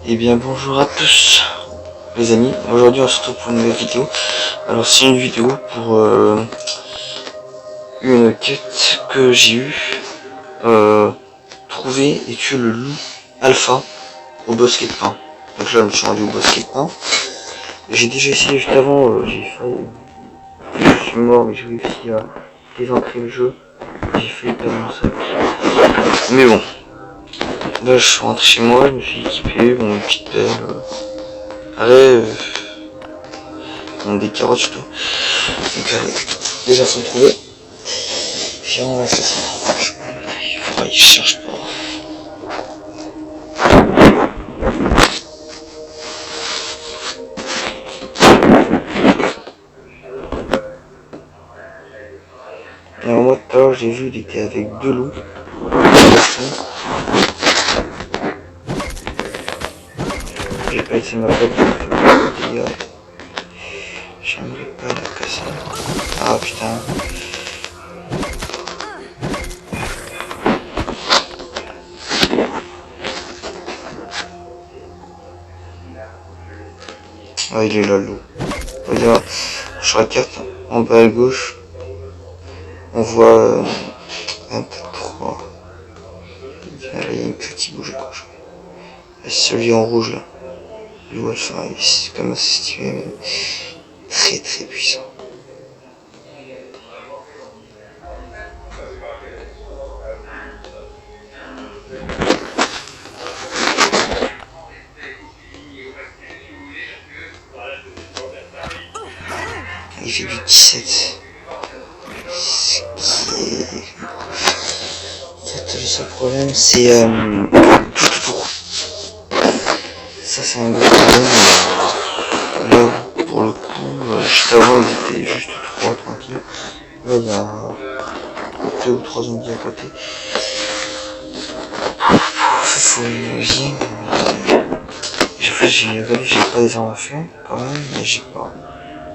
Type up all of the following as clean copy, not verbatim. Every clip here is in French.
Eh bien bonjour à tous les amis, aujourd'hui on se retrouve pour une nouvelle vidéo. Alors c'est une vidéo pour une quête que j'ai eue, trouver et tuer le loup alpha au bosquet de pin. Donc là je me suis rendu au bosquet de pin. J'ai déjà essayé juste avant, j'ai failli, je suis mort mais j'ai réussi à désentrer le jeu. J'ai failli perdre mon sac. Mais bon, là je suis rentré chez moi, je me suis équipé, bon, une petite pelle. Des carottes surtout. Donc déjà faut le trouver. Puis on va faire ça. Il cherche pas. Alors moi tout à l'heure j'ai vu il était avec deux loups. J'ai pas essayé ma pote. J'aimerais pas la casser. Ah putain. Ah il est là le loup. Regarde, sur la carte, en bas à gauche, on voit 3. Il y a une queue qui bouge à gauche. Et celui en rouge là. Le loup alpha, c'est comme assez stylé, mais très très puissant. Il fait du 17. Ce qui est... Le seul problème c'est tout. Ça c'est un gros problème. Là pour le coup, juste avant ils étaient juste 3 tranquilles. Là il y a 2 ou 3 zombies à côté. Faut imaginer. J'ai pas des armes à feu quand même, mais j'ai pas.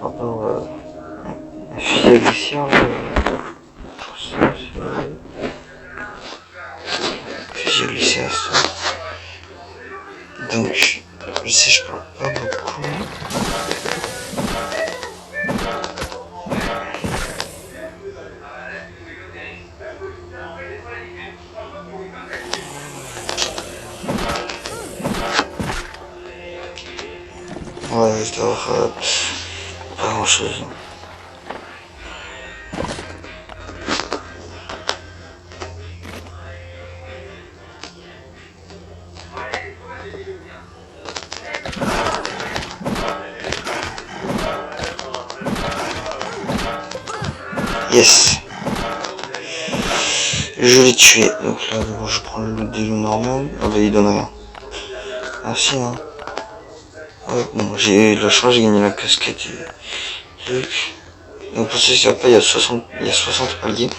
À part un fusil à glissière là. Fusil à glissière ça. Donc je sais je parle pas beaucoup. Ouais, je dois avoir pas grand chose. Yes. Je l'ai tué. Donc là, bon, je prends le des loups normal. Ah bah il donne rien. Ah si hein. Ouais, bon, j'ai la chance, j'ai gagné la casquette et truc. Donc pour ceux qui savent pas, il y a 60 paliers.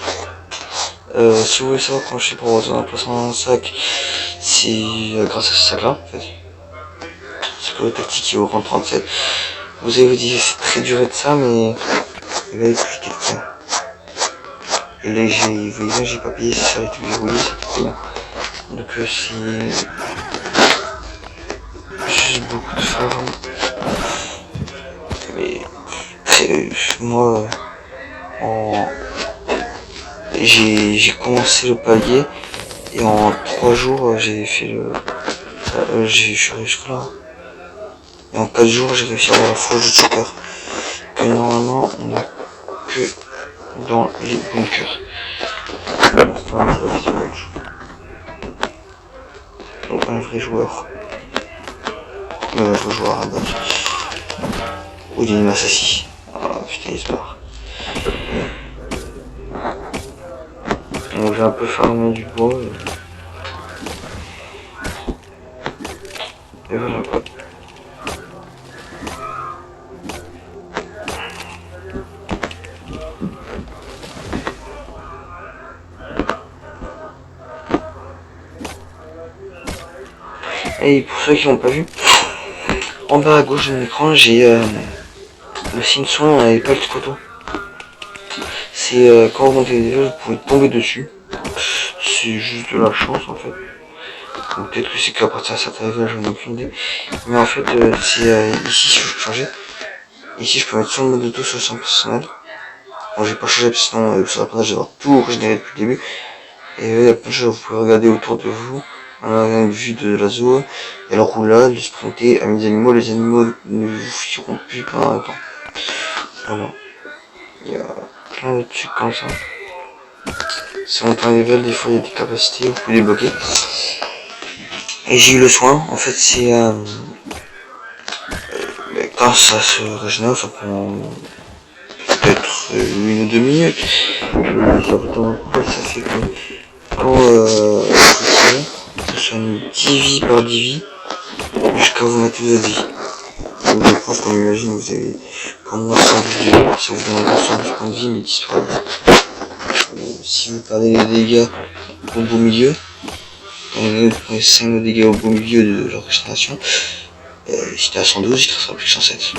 Si vous voulez savoir comment je fais pour avoir un poisson dans un sac, c'est grâce à ce sac là en fait. C'est que le tactique est au rang 37. Vous allez vous dire c'est très dur de ça, mais il va expliquer le temps. Et là j'ai pas payé, ça a été verrouillé, c'était payant. Donc c'est juste beaucoup de farm. Mais moi j'ai commencé le palier et en 3 jours j'ai fait le je suis jusque là. Et en 4 jours j'ai réussi à avoir la forge de chopper. Que normalement on a que dans les bunkers. Enfin, donc un vrai joueur. Un vrai joueur à base. Ou il est une assassin. Ah putain il se barre. Donc j'ai un peu farmé du bois. Et voilà quoi. Et pour ceux qui n'ont pas vu, en bas à gauche de mon écran, j'ai le signe soin et pas le photo. C'est quand vous montez des jeux, vous pouvez tomber dessus. C'est juste de la chance en fait. ou peut-être que c'est qu'à partir d'un certain level, j'en ai aucune idée. Mais en fait, c'est ici, si je peux changer. Ici, je peux mettre sur le mode auto sur son personnel. Bon, j'ai pas changé parce que sinon, sur la page, je vais avoir tout régénéré depuis le début. Et il y a plein de choses, vous pouvez regarder autour de vous. On a une vue de la zone, et le roulade, le sprinter, amis animaux, les animaux ne vous fuiront plus pendant un temps. Voilà. Il y a plein de trucs comme ça. Si on prend un level, des fois il y a des capacités, vous pouvez débloquer. Et j'ai eu le soin, en fait c'est quand ça se régénère, ça prend peut-être 1 ou 2 minutes. Ça fait que quand ça soit une 10 vies par 10 vies, jusqu'à vous mettre toute votre vie. Donc je pense qu'on imagine, vous avez comme moi 112 de vie, ça vous donne 112 points de vie, mais disparaît. Si vous perdez les dégâts au beau milieu, quand vous prenez 5 de dégâts au beau milieu de leur régénération, si t'es à 112, il te restera plus que 107.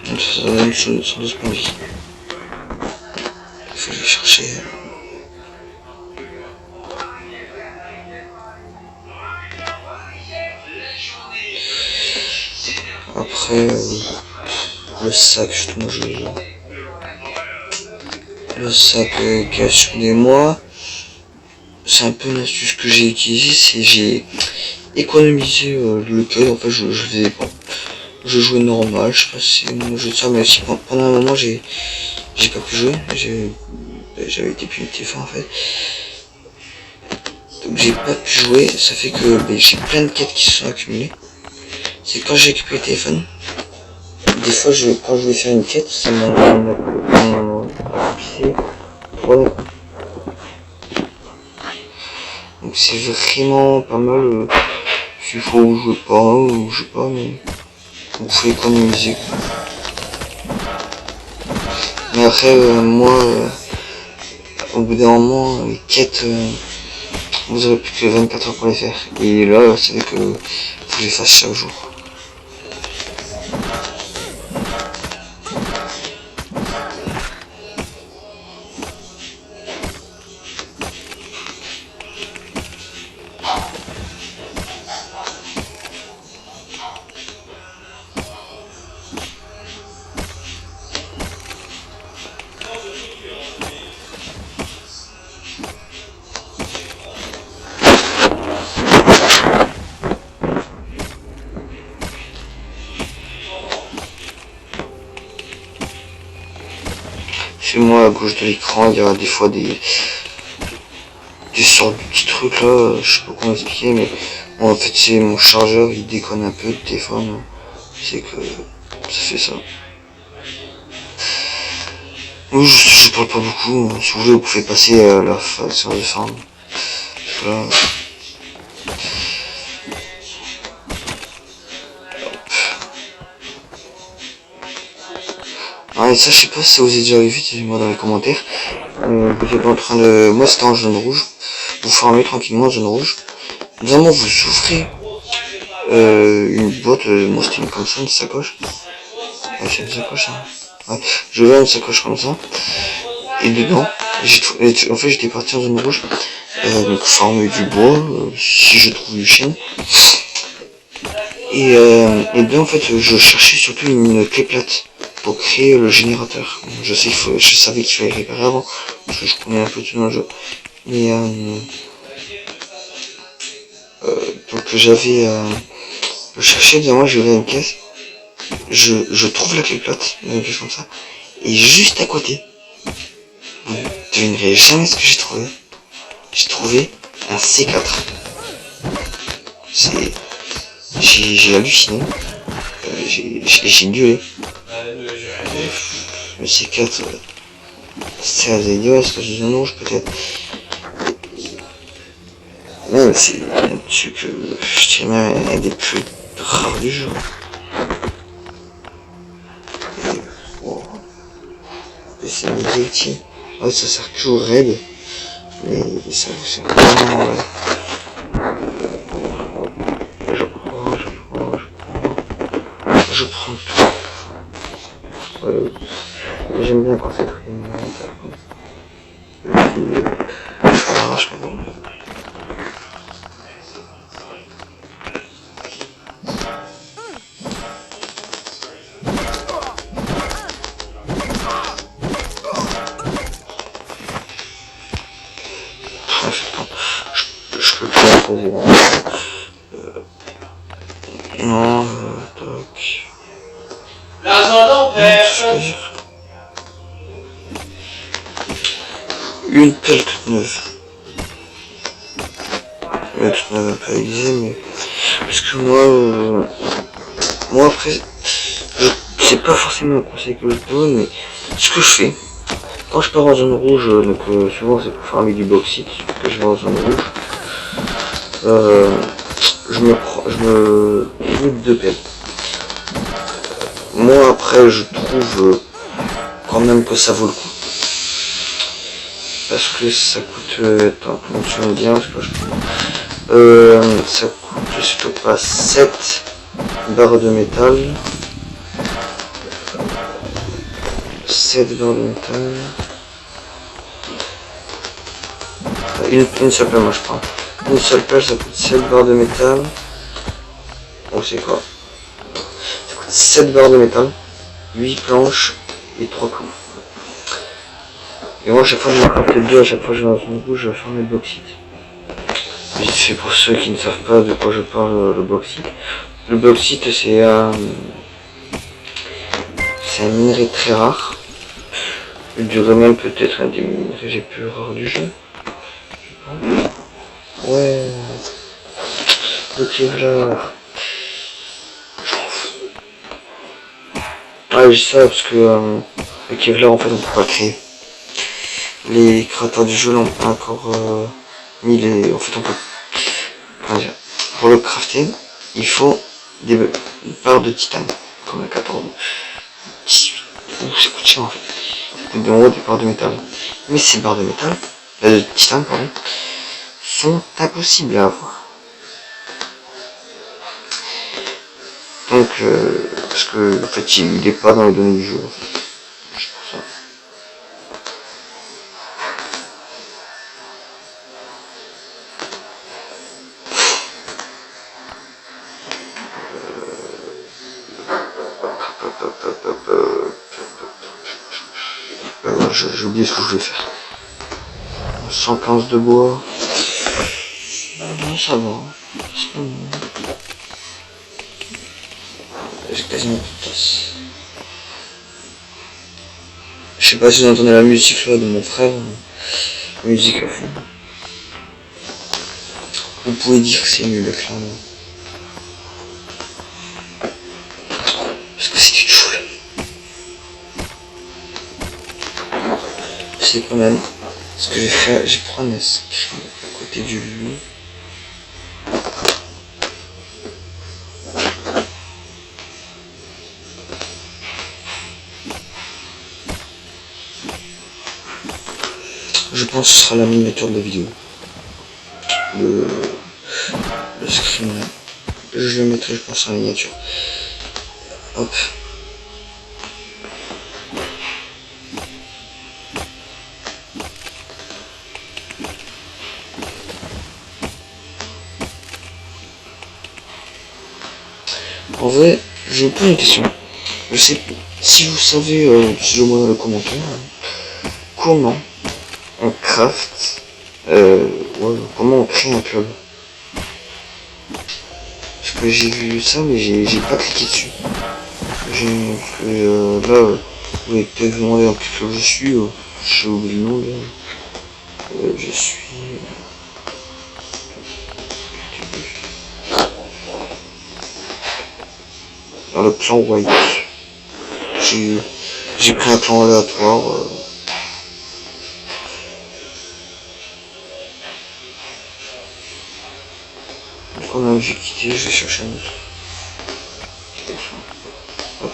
Donc ça donne 112 points de vie. Il faut aller chercher. Après, le sac, justement, le sac qui a sur des mois, c'est un peu une astuce que j'ai utilisée, c'est j'ai économisé le code. En fait, je faisais pas. Je jouais normal, je sais pas si c'est mon jeu de ça, mais aussi pendant un moment j'ai pas pu jouer, j'avais été puni de TF1 en fait. Donc j'ai pas pu jouer, ça fait que j'ai plein de quêtes qui se sont accumulées. C'est quand j'ai récupéré le téléphone, des fois quand je vais faire une quête, ça m'a rempli. Voilà. Donc c'est vraiment pas mal, s'il faut jouer pas, ou je sais pas, mais vous pouvez économiser. Mais après, moi, au bout d'un moment, les quêtes, vous aurez plus que 24 heures pour les faire. Et là, c'est vrai que faut que je les fasse chaque jour. Chez moi, à gauche de l'écran, il y a des fois des sortes de petits trucs là, je sais pas comment expliquer, mais bon, en fait c'est mon chargeur, il déconne un peu de téléphone, c'est que ça fait ça. Je parle pas beaucoup, si vous voulez vous pouvez passer à la façon de fin. Voilà. Ah, et ça, je sais pas si ça vous est déjà arrivé, dites-moi dans les commentaires. Vous êtes en train de... Moi, c'était en jaune rouge. Vous formez tranquillement en jaune rouge. Vraiment, vous souffrez une boîte. Moi, c'était une comme ça, une sacoche. Ouais, c'est une sacoche, hein. Ouais, je veux une sacoche comme ça. Et dedans, en fait, j'étais parti en zone rouge. Donc, former du bois, si je trouve du chêne. Et bien, en fait, je cherchais surtout une clé plate pour créer le générateur. Je sais je savais qu'il fallait réparer avant, parce que je connais un peu tout dans le jeu. Mais donc j'avais je cherchais devant moi, j'ai ouvert une caisse, je trouve la clé plate, une caisse comme ça, et juste à côté, vous devinerez jamais ce que j'ai trouvé. J'ai trouvé un C4. J'ai halluciné, j'ai gueulé. Le C4, c'est un vidéo, est-ce que j'ai un rouge peut-être. Ouais, c'est un truc, je dirais même un des plus rares du jeu. Et c'est un guilty. Ouais, ça sert que au raid, mais ça vous sert vraiment, ouais. Je prends tout. J'aime bien quand c'est très je peux plus la poser. Non, tac. L'argent père. Une pelle toute neuve. Ouais, toute neuve un peu aiguisée, mais. Parce que moi après, c'est pas forcément un conseil que je donne, mais ce que je fais, quand je pars en zone rouge, donc souvent c'est pour farmer du bauxite que je vais en zone rouge, je me mets deux pelles. Moi après je trouve quand même que ça vaut le coup. Parce que ça coûte, attends, comment tu me bien, parce que ça coûte, je sais pas, 7 barres de métal. 7 barres de métal. Une seule pelle, moi je prends. Une seule pelle, ça coûte 7 barres de métal. Oh, c'est quoi? Ça coûte 7 barres de métal, 8 planches et 3 clous. Et moi, à chaque fois, je m'en rappelle deux, à chaque fois que je vais dans une rouge, je vais faire mes bauxite. Vite fait pour ceux qui ne savent pas de quoi je parle, le bauxite. Le bauxite, c'est un minerai très rare. Je dirais même peut-être un des minerais les plus rares du jeu. Ouais. Le Kevlar. Ah, je dis ça parce que le Kevlar, en fait, on peut pas le créer. Les créateurs du jeu n'ont pas encore mis les. En fait, on peut. Comment dire, pour le crafter, il faut des barres de titane. Comme la 14. 18. Ouh, ça coûte cher en fait. Ça coûte en haut des barres de métal. Mais ces barres de métal, de titane, pardon, sont impossibles à avoir. Donc, parce que en fait, il n'est pas dans les données du jeu. En fait. C'est pour ça. J'ai oublié ce que je voulais faire. 115 de bois. Non, ça va. J'ai quasiment plus de place. Je sais pas si vous entendez la musique là de mon frère. Musique à fond. Vous pouvez dire que c'est nul, clairement. Parce que c'est une choule. C'est quand même ce que j'ai fait. J'ai pris un escrime à côté du loup. Je pense que ce sera la miniature de la vidéo. Le screen là. Je le mettrai, je pense, en miniature. Hop. En vrai, je vous pose une question. Je sais si vous savez, dites-le-moi dans les commentaires, comment on craft, comment on crée un club. Parce que j'ai vu ça, mais j'ai pas cliqué dessus. Là, vous pouvez peut-être vous demander dans quel club je suis. J'ai oublié le nom. Je suis. Dans le clan White. J'ai pris un clan aléatoire. Quand même j'ai quitté, je vais chercher un autre. Hop.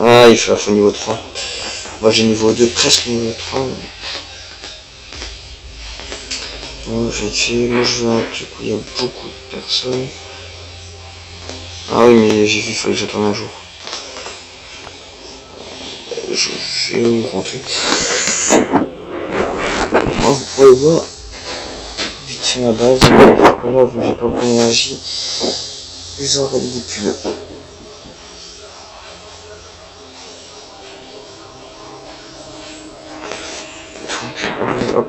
Ah, il fait la fin niveau 3. Moi j'ai niveau 2, presque niveau 3. Moi je veux un truc où il y a beaucoup de personnes. Ah oui, mais j'ai vu, il fallait que j'attende un jour. Je vais rentrer. Moi, vous pouvez voir vite fait ma base. Voilà, vu que j'ai pas beaucoup d'énergie, je aurai des pubs. Hop.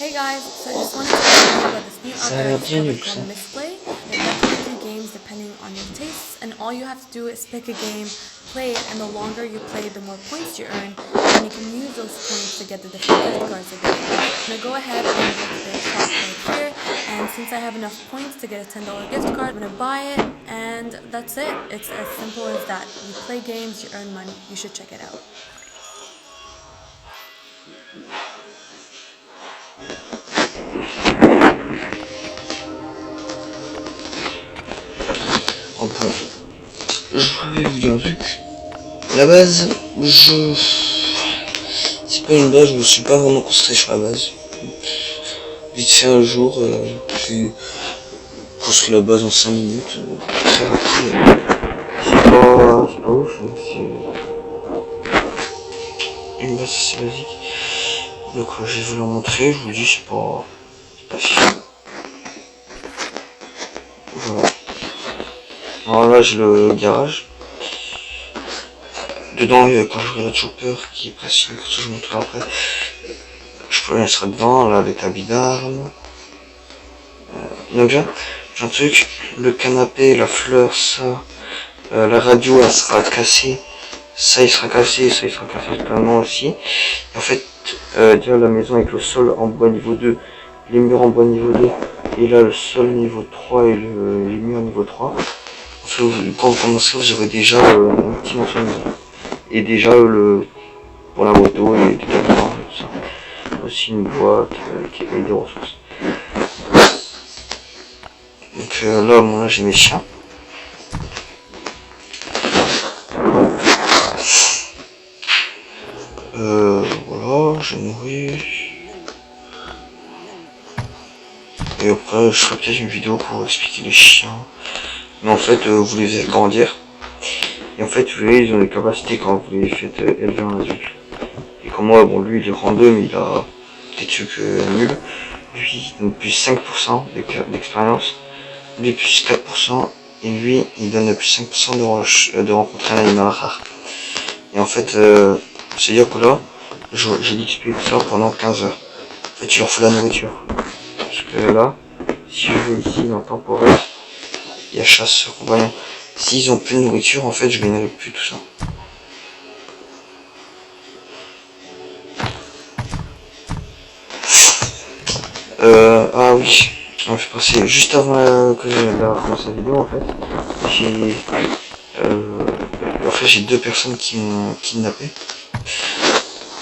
Hey guys, so I just wanted to tell you about this new Ça a l'air outdoor bien nul, discovery ça. called Misplay. It recommends you games depending on your tastes, and all you have to do is pick a game, play it, and the longer you play, the more points you earn, and you can use those points to get the different gift cards again. I'm gonna go ahead and go to their shop right here, and since I have enough points to get a $10 gift card, I'm gonna buy it, and that's it. It's as simple as that. You play games, you earn money. You should check it out. Enfin, je vais vous dire un truc. À la base, c'est pas une base, je me suis pas vraiment concentré sur la base. Vite fait un jour, j'ai construit la base en 5 minutes, très rapide. C'est pas ouf, c'est une base assez basique. Donc je vais vous la montrer, je vous dis c'est pas fichu. Voilà. Alors là j'ai le garage. Dedans il y a quand je regarde Chopper qui est précis, comme ça je vous montrerai après. Je peux le mettre devant, là les habits d'armes. Donc j'ai un truc, le canapé, la fleur, ça, la radio elle sera cassée, ça il sera cassé, ça il sera cassé totalement aussi. Et en fait, déjà la maison avec le sol en bois niveau 2, les murs en bois niveau 2, et là le sol niveau 3 et les murs niveau 3. En fait, quand vous commencerez, vous aurez déjà un petit morceau de maison. Et déjà pour la moto et des caméras et tout ça. Aussi une boîte qui met des ressources. Donc là, bon, là j'ai mes chiens. Voilà, j'ai nourri. Et après, je ferai peut-être une vidéo pour expliquer les chiens. Mais en fait, vous les faites grandir. Et en fait, vous voyez, ils ont des capacités quand vous les faites élever en adulte. Et comme moi, bon, lui, il est rang 2, mais il a des trucs nuls. Lui, il donne plus 5% d'expérience. Lui, plus 4%. Et lui, il donne plus 5% de rencontrer un animal rare. Et en fait, c'est-à-dire que là, j'ai l'XP tout ça pendant 15 heures. En fait, il leur faut la nourriture. Parce que là, si je vais ici dans temporaire, il y a chasse compagnon. S'ils ont plus de nourriture, en fait, je gagnerai plus tout ça. Ah oui, on fait passer juste avant que j'ai commencé la vidéo, en fait. J'ai deux personnes qui m'ont kidnappé.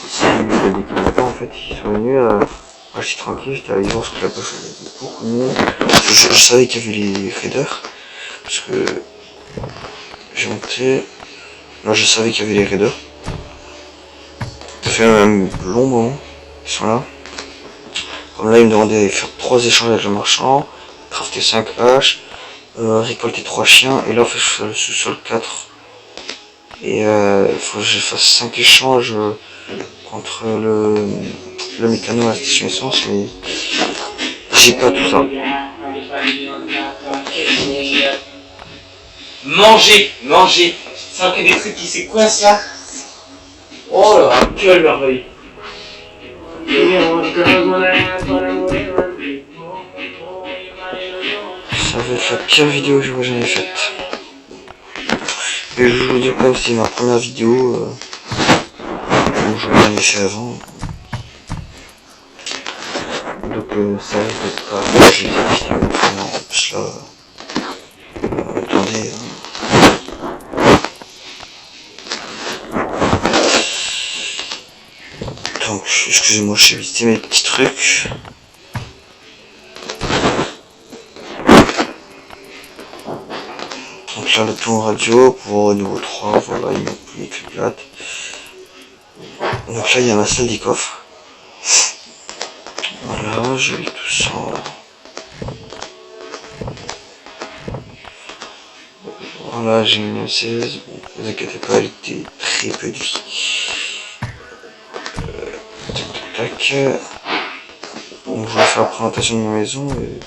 C'est des kidnappeurs, en fait, ils sont venus. Moi, j'étais tranquille, j'étais allé voir ce que la poche avait beaucoup mieux. Je savais qu'il y avait les raiders. Parce que j'ai monté. Là, je savais qu'il y avait les raiders. Ça fait un long moment qu'ils sont là. Comme là, ils me demandaient d'aller faire 3 échanges avec le marchand, crafter 5 haches, récolter 3 chiens, et là, en fait, je fais le sous-sol 4. Et il faut que je fasse 5 échanges contre le mécano à la station essence, mais j'ai pas tout ça. Manger. Sans qu'il y ait des trucs qui s'écoincent là. Oh là, quelle merveille. Ça va être la pire vidéo que j'aurais jamais faite. Et je vous dis quand même que c'est ma première vidéo. Je l'ai jamais fait avant. Donc ça risque d'être pas j'ai en plus là. Attendez. Donc excusez-moi, je vais visiter mes petits trucs. Donc là le ton radio pour niveau 3, voilà, il m'a pris les plates. Donc là il y a ma salle des coffres. Voilà, j'ai tout ça. Voilà, j'ai une 16, bon, ne vous inquiétez pas, elle était très peu de vie. Tac. Donc je vais faire la présentation de ma maison et...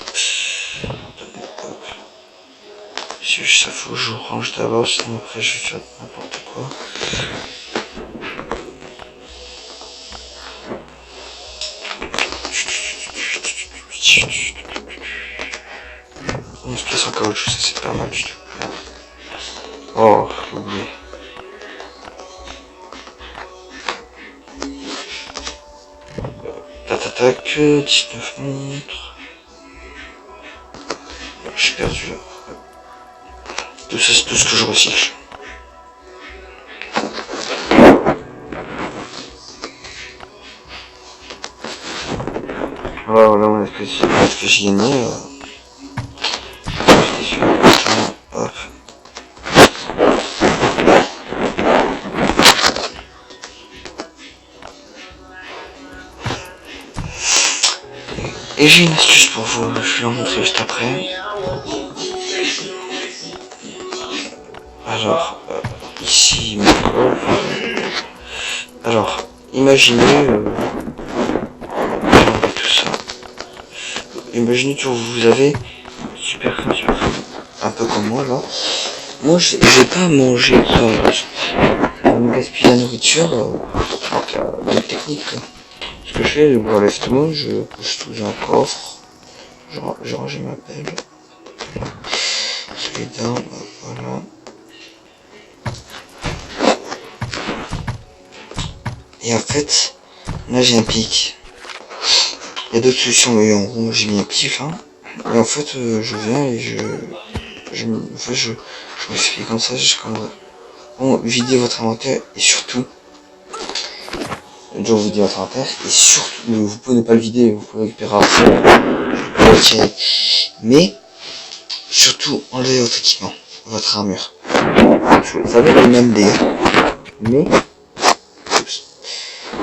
Ça faut que je range d'abord, sinon après je vais faire n'importe quoi. 11 pièces en caoutchouc, ça c'est pas mal du tout. Oh, j'ai oublié. Tac, 19 montres. J'ai perdu là. Tout ça, c'est tout ce que je recycle. Voilà, mon espèce que j'ai gagné. J'étais sûr. Hop. Et j'ai une astuce pour vous, je vais la montrer juste après. Alors, ici, mon coffre. Alors, imaginez, tout ça. Imaginez que vous avez super faim, un peu comme moi là. Moi, je vais pas manger ça, me gaspiller la nourriture, donc la bonne technique. Ce que je fais, je relève tout le monde, je pousse tout dans un coffre, j'ai rangé ma pelle, je les dents, voilà. Et en fait, là j'ai un pic. Il y a d'autres solutions, mais en gros j'ai mis un pic là. Et en fait, je viens et je me fais comme ça jusqu'à bon, videz votre inventaire et surtout, donc vous videz votre inventaire et surtout, vous pouvez ne pas le vider, vous pouvez récupérer après, mais surtout enlevez votre équipement, votre armure. Ça va être les mêmes dégâts, mais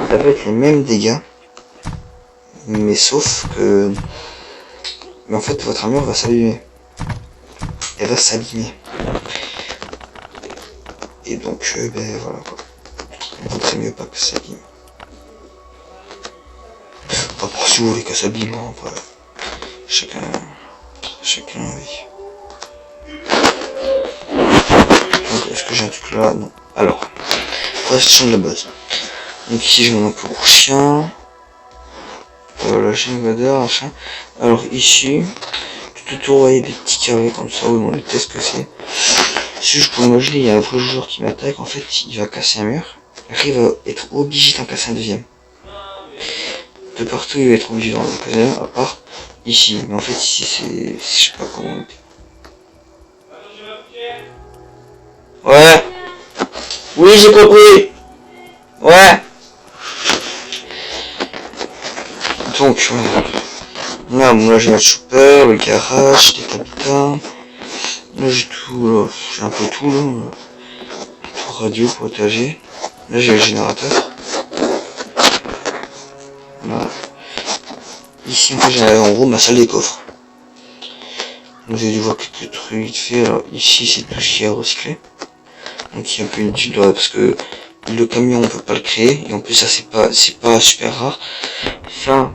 ça va être les mêmes dégâts, mais sauf que, mais en fait votre armure va s'abîmer, elle va s'abîmer. Et donc, ben voilà quoi. Donc c'est mieux pas que ça abîme. Après si vous voulez que ça abîme, hein, après, chacun oui. Donc est-ce que j'ai un truc là? Non. Alors, question de la base. Donc ici j'ai mon emploi pour chien. Voilà, j'ai une vadeur, machin. Alors ici, tout autour, vous voyez des petits carrés comme ça, où on les teste que c'est. Si je peux imaginer, il y a un vrai joueur qui m'attaque, en fait, il va casser un mur. Après, il va être obligé d'en casser un deuxième. De partout, il va être obligé d'en casser un, à part ici. Mais en fait, ici, c'est, je sais pas comment. Ouais. Oui, j'ai compris. Ouais. Donc, ouais. Là, j'ai ma chopper, le garage, les habitats. Là, j'ai tout, là. J'ai un peu tout, là. Radio, potager. Là, j'ai le générateur. Voilà. Ici, en fait, j'ai en gros ma salle des coffres. Vous avez dû voir quelques trucs vite fait. Alors, ici, c'est tout ce qui est recyclé. Donc, il y a un peu inutile, parce que le camion, on peut pas le créer. Et en plus, ça, c'est pas super rare. Ça,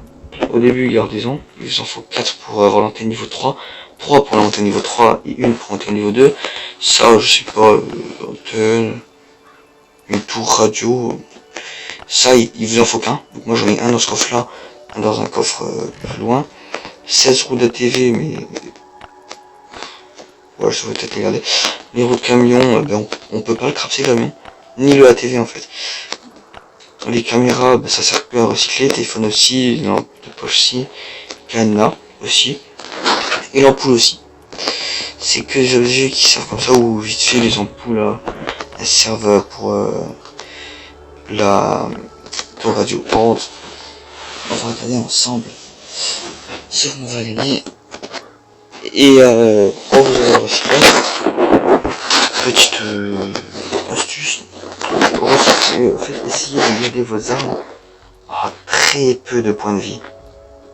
au début, gardez-en. Il vous en faut 4 pour avoir l'antenne niveau 3. 3 pour la monter au niveau 3 et une pour monter au niveau 2. Ça, je sais pas, antenne, une tour radio. Ça, il vous en faut qu'un. Donc moi, j'en ai un dans ce coffre-là, un dans un coffre plus loin. 16 roues d'ATV, mais... ouais, je vais peut-être les garder. Les roues de camion, ben, on peut pas le crapser, le camion. Ni le ATV, en fait. Les caméras, ben, ça sert que à recycler. Téléphone aussi, lampe de poche aussi. Cadenas aussi. Et l'ampoule aussi. C'est que les objets qui servent comme ça, ou vite fait les ampoules là, elles servent pour la tour radio. Par contre, on va regarder ensemble sur mon gagner. Et quand vous allez recycler, petite astuce, recycler, essayez de garder vos armes à très peu de points de vie.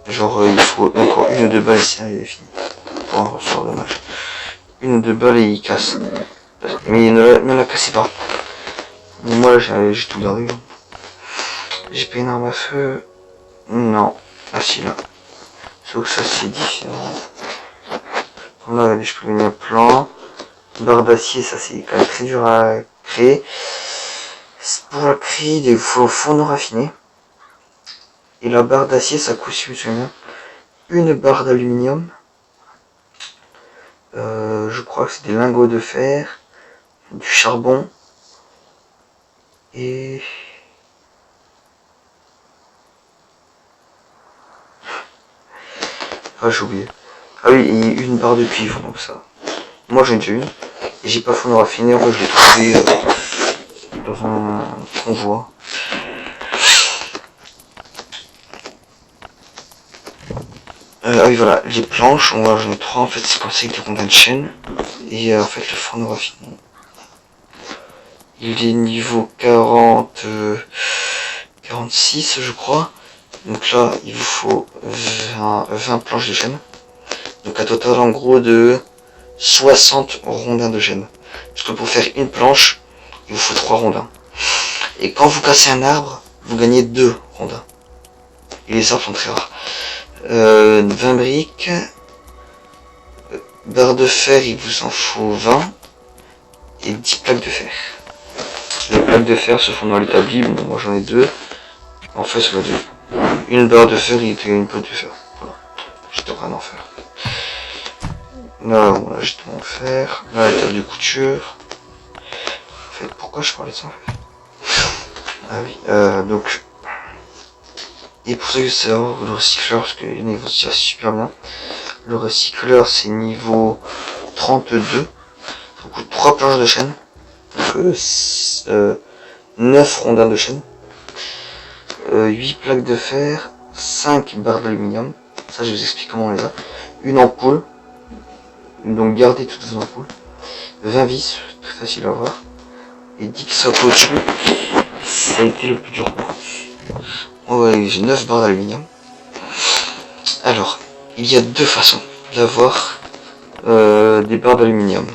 Genre il faut encore une ou deux balles et c'est fini. Pour un ressort dommage. Une ou deux balles et il casse. Mais ne la cassez pas. Moi là j'ai tout gardé. J'ai pas une arme à feu. Non. Ah si là. Sauf que ça c'est différent. Là je peux gagner un plan. Barre d'acier, ça c'est quand même très dur à créer. Pour la créer, il faut fourneau raffiné. Et la barre d'acier, ça coûte, si vous vous souvenez, une barre d'aluminium. Je crois que c'est des lingots de fer, du charbon et ah, j'ai oublié. Ah oui, et une barre de cuivre, donc ça. Moi j'en ai déjà une. Et j'ai pas fini de raffiner, en fait je l'ai trouvé dans un convoi. Ah oui voilà, les planches, j'en ai 3 en fait, c'est comme ça avec des rondins de chaîne. Et en fait le fourneau raffiné. Il est niveau 46 je crois. Donc là il vous faut 20 planches de chaîne. Donc un total en gros de 60 rondins de chaîne. Parce que pour faire une planche, il vous faut 3 rondins. Et quand vous cassez un arbre, vous gagnez 2 rondins. Et les arbres sont très rares. 20 briques. Barre de fer, il vous en faut 20. Et 10 plaques de fer. Les plaques de fer se font dans l'établi. Bon, moi j'en ai 2. En fait, c'est pas 2. Une barre de fer et une plaque de fer. Voilà. J'étais en train d'en faire. Là, on a juste mon fer. Là, la table de couture. En fait, pourquoi je parlais de ça en fait? Ah oui, donc. Et pour ceux qui savent, le recycleur, parce que le niveau tire super bien. Le recycleur, c'est niveau 32. Donc 3 planches de chaîne. Donc 9 rondins de chaîne. 8 plaques de fer. 5 barres d'aluminium. Ça, je vous explique comment on les a. Une ampoule. Donc gardez toutes vos ampoules. 20 vis, très facile à voir. Et 10 socles au-dessus. Ça a été le plus dur pour moi. Ouais, j'ai 9 barres d'aluminium. Alors, il y a 2 façons d'avoir des barres d'aluminium.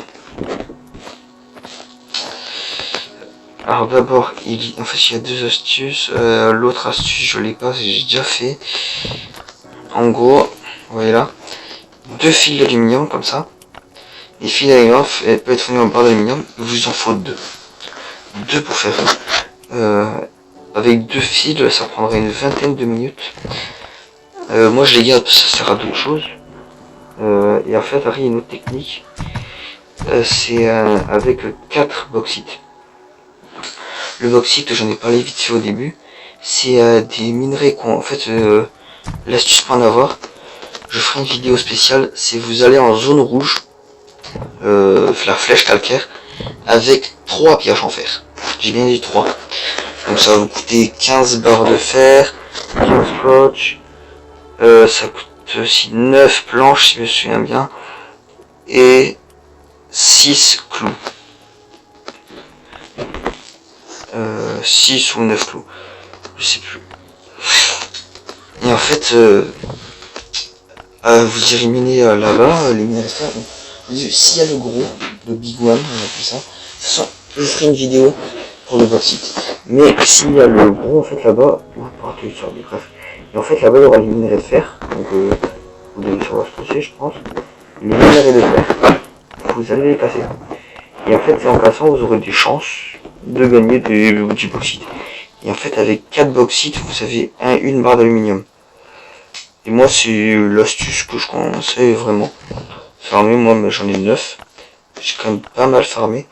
Alors d'abord, en fait, il y a 2 astuces. L'autre astuce, je l'ai pas, j'ai déjà fait. En gros, vous voyez là, 2 fils d'aluminium comme ça. Les fils d'aluminium peuvent être fournis en barre d'aluminium. Il vous en faut 2. 2 pour faire. Avec 2 fils, ça prendrait une vingtaine de minutes. Moi, je les garde parce que ça sert à d'autres choses. Et en fait, il y a une autre technique. C'est avec 4 bauxites. Le bauxite, j'en ai parlé vite fait au début. C'est des minerais qu'on, en fait, l'astuce pour en avoir. Je ferai une vidéo spéciale. C'est vous allez en zone rouge, la flèche calcaire, avec 3 pièges en fer. J'ai bien dit 3. Donc ça va vous coûter 15 barres de fer, 15 scotch. Ça coûte aussi 9 planches si je me souviens bien. Et 6 clous. 6 ou 9 clous. Je sais plus. Et en fait, vous irez miner là-bas, les minerais de fer. S'il y a le gros, le big one, on appelle ça. De toute façon, je ferai une vidéo pour le bauxite. Mais s'il y a le gros, en fait, là-bas, vous partez sur des bref. Et en fait, là-bas, il y aura les minerais de fer. Donc, vous devez savoir ce que c'est, je pense. Les minerais de fer. Vous allez les casser. Et en fait, en cassant, vous aurez des chances de gagner du bauxite. Et en fait, avec 4 bauxites, vous avez une barre d'aluminium. Et moi, c'est l'astuce que je conseille vraiment. Farmer, moi, j'en ai 9. J'ai quand même pas mal farmé.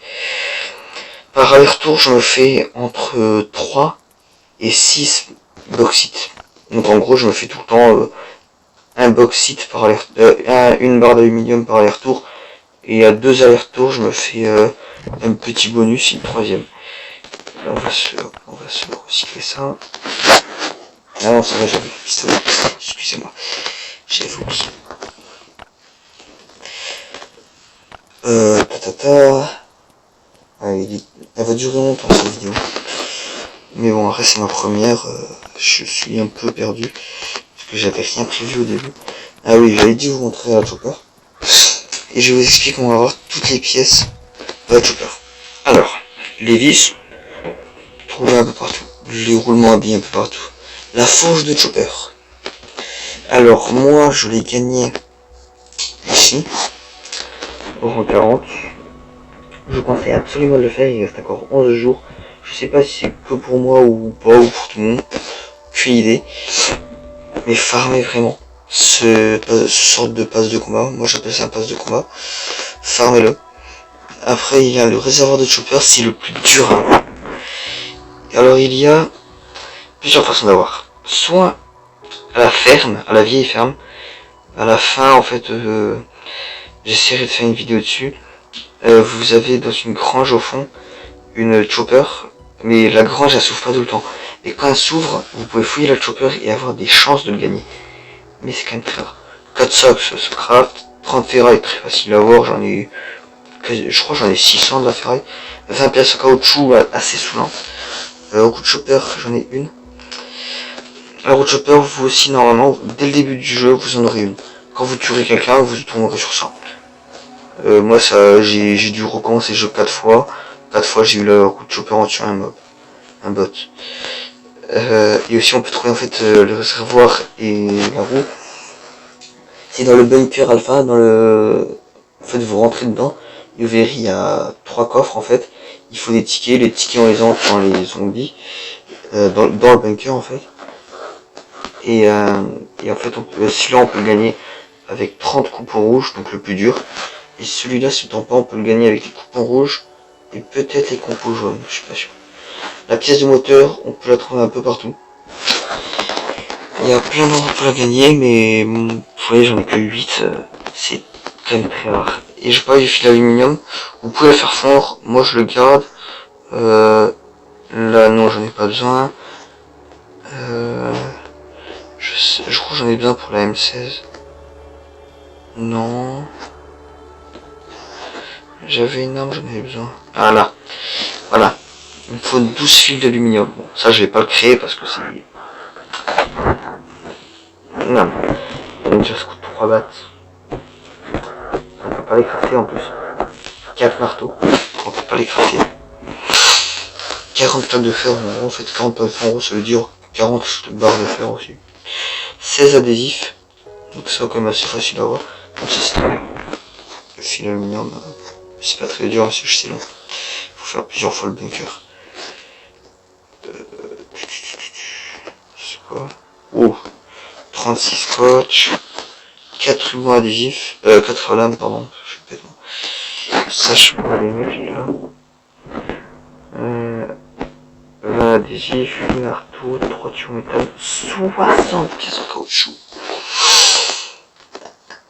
Par aller-retour, je me fais entre 3 et 6 bauxites. Donc en gros, je me fais tout le temps un bauxite par aller, une barre d'aluminium par aller-retour. Et à 2 allers-retours, je me fais un petit bonus, une 3e. Là, on va se recycler ça. Ah non, ça va, j'avais le pistolet. Excusez-moi. J'avais oublié. Elle va durer longtemps cette vidéo. Mais bon, après c'est ma première. Je suis un peu perdu. Parce que j'avais rien prévu au début. Ah oui, j'avais dû vous montrer la chopper. Et je vous explique comment avoir toutes les pièces de la chopper. Alors, les vis, trouvez un peu partout. Les roulements à billes un peu partout. La fourche de chopper. Alors, moi, je l'ai gagné ici. Au rang 40. Je conseille absolument de le faire, il reste encore 11 jours. Je sais pas si c'est que pour moi ou pas, ou pour tout le monde. Aucune idée. Mais farmez vraiment. ce sorte de passe de combat. Moi j'appelle ça un passe de combat. Farmez-le. Après il y a le réservoir de chopper, c'est le plus dur. Alors il y a plusieurs façons d'avoir. Soit à la ferme, à la vieille ferme. À la fin en fait, j'essaierai de faire une vidéo dessus. Vous avez dans une grange au fond une chopper, mais la grange elle s'ouvre pas tout le temps. Et quand elle s'ouvre, vous pouvez fouiller la chopper et avoir des chances de le gagner. Mais c'est quand même très rare. 4 socks, scraft, 30 ferrailles, très facile à avoir, je crois que j'en ai 600 de la ferraille. 20 pièces en caoutchouc, assez saoulant. Route chopper, j'en ai une. La route chopper, vous aussi normalement, dès le début du jeu, vous en aurez une. Quand vous tuerez quelqu'un, vous tomberez sur ça. Moi ça, j'ai dû recommencer le jeu 4 fois. 4 fois j'ai eu la route chopper en tuant un bot. Et aussi on peut trouver en fait le réservoir et la roue. C'est dans le bunker alpha, en fait vous rentrez dedans, et vous verrez il y a 3 coffres en fait. Il faut des tickets, les tickets on les entre dans les zombies, dans le bunker en fait. Et en fait celui-là on peut le gagner avec 30 coupons rouges, donc le plus dur. Et celui-là, si le temps pas, on peut le gagner avec les coupons rouges et peut-être les compos jaunes, je suis pas sûr. La pièce de moteur, on peut la trouver un peu partout. Il y a plein d'endroits pour la gagner, mais vous voyez, j'en ai que 8, c'est quand même très rare. Et je parle du fil d'aluminium, vous pouvez le faire fondre, moi je le garde. Là, non, j'en ai pas besoin. Je crois que j'en ai besoin pour la M16. Non. J'avais une arme, j'en avais besoin. Ah là. Voilà. Il me faut 12 fils d'aluminium. Bon, ça je vais pas le créer parce que c'est... Non. Déjà ça coûte 3 bahts. On peut pas les crafter en plus. 4 marteaux. On peut pas les crafter. 40 plaques de fer en gros. En fait 40 plaques de fer en gros ça veut dire 40 barres de fer aussi. 16 adhésifs. Donc ça quand même assez facile à avoir. Donc ça c'est le fil d'aluminium. C'est pas très dur, c'est long. Faut faire plusieurs fois le bunker. C'est quoi? Oh, 36 scotch, 4 rubans adhésifs, 4 lames, pardon, je suis bête. Ça, je peux les mettre là. 20 adhésifs, 8 marteaux, 3 tuyaux métal, 60 pièces en caoutchouc.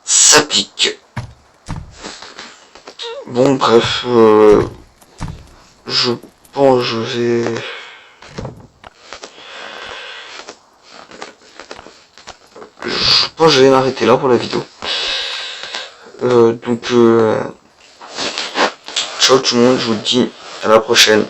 Ça pique. Bon, bref, je pense que je vais... Je pense que je vais m'arrêter là pour la vidéo. Donc, ciao tout le monde, je vous dis à la prochaine.